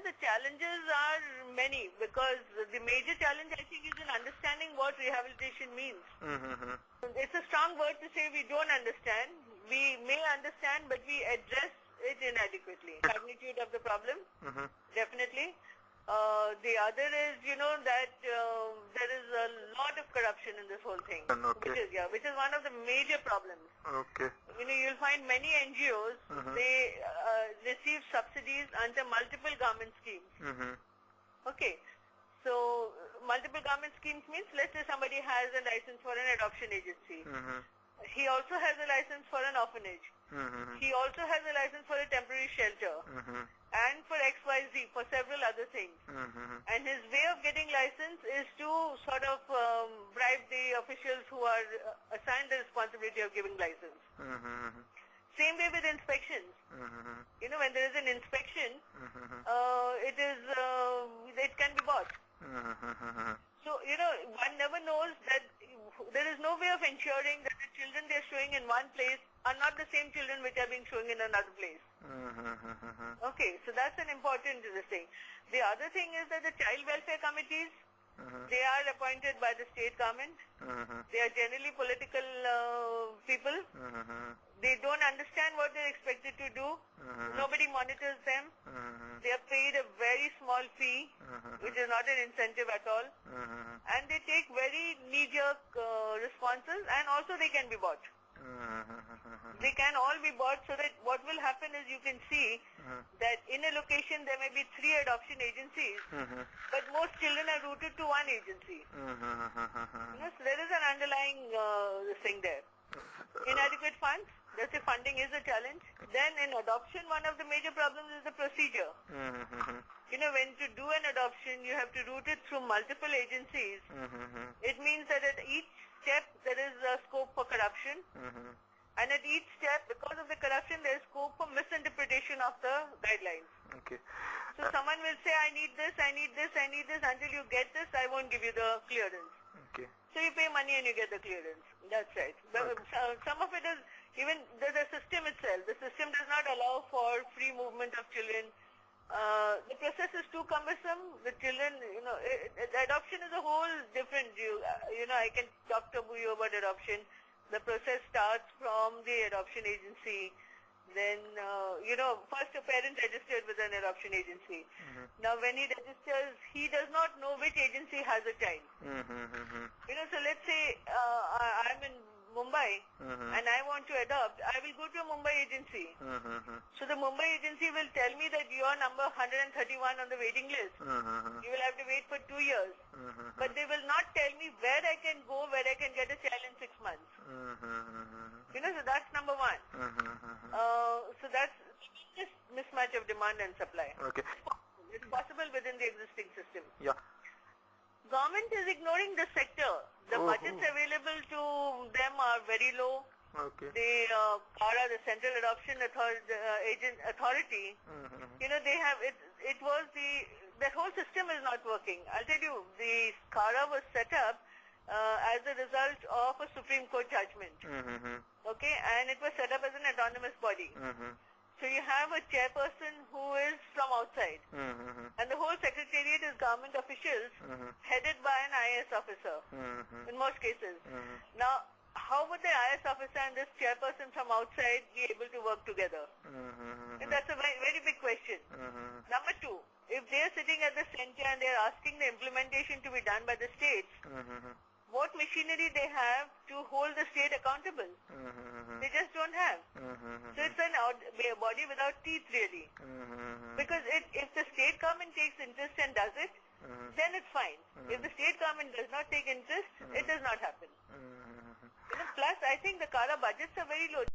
the challenges are many because the major challenge I think is in understanding what rehabilitation means. It's a strong word to say we don't understand. We may understand, but we address it inadequately. Magnitude of the problem, definitely. The other is, that there is a lot of corruption in this whole thing, which is one of the major problems. Okay. You'll find many NGOs, they receive subsidies under multiple government schemes. Okay. So, multiple government schemes means, let's say somebody has a license for an adoption agency. He also has a license for an orphanage. He also has a license for a temporary shelter. And for XYZ, for several other things. And his way of getting license is to sort of bribe the officials who are assigned the responsibility of giving license. Same way with inspections. When there is an inspection, it can be bought. So, one never knows that there is no way of ensuring that the children they are showing in one place are not the same children which are being shown in another place. Okay, so that's an important thing. The other thing is that the child welfare committees, they are appointed by the state government. They are generally political people. They don't understand what they're expected to do. Nobody monitors them. They are paid a very small fee, which is not an incentive at all. And they take very knee-jerk responses, and also they can be bought. They can all be bought, so that what will happen is you can see that in a location there may be 3 adoption agencies, but most children are routed to one agency. So there is an underlying thing there. Inadequate funds, let's say funding is a challenge. Then in adoption, one of the major problems is the procedure. When to do an adoption, you have to route it through multiple agencies. It means that at each step there is a scope for corruption. And at each step, because of the corruption, there is scope for misinterpretation of the guidelines. Okay. So someone will say, I need this, I need this, I need this. Until you get this, I won't give you the clearance. Okay. So you pay money and you get the clearance. That's right. But some of it is, even the system itself. The system does not allow for free movement of children. The process is too cumbersome. The children, the adoption is a whole different view. I can talk to you about adoption. The process starts from the adoption agency. Then, first a parent registered with an adoption agency. Now, when he registers, he does not know which agency has a child. So let's say I'm in Mumbai and I want to adopt. I will go to a Mumbai agency. So the Mumbai agency will tell me that you are number 131 on the waiting list. You will have to wait for 2 years. But they will not tell me where I can go, where I can get a child in 6 months. So that's number one. So that's this mismatch of demand and supply. Okay. It's possible within the existing system. Yeah. Government is ignoring the sector. The budgets available to them are very low. Okay. The CARA, the Central Adoption Authority, they have it. It was that whole system is not working. I'll tell you, the CARA was set up as a result of a Supreme Court judgment. Okay, and it was set up as an autonomous body. So you have a chairperson who is from outside, and the whole secretariat is government officials headed by an IAS officer in most cases. Now, how would the IAS officer and this chairperson from outside be able to work together? And that's a very, very big question. Number two, if they are sitting at the center and they are asking the implementation to be done by the states, what machinery they have to hold the state accountable? They just don't have. So it's a body without teeth, really. Because if the state government takes interest and does it, then it's fine. If the state government does not take interest, it does not happen. Plus, I think the CARA budgets are very low.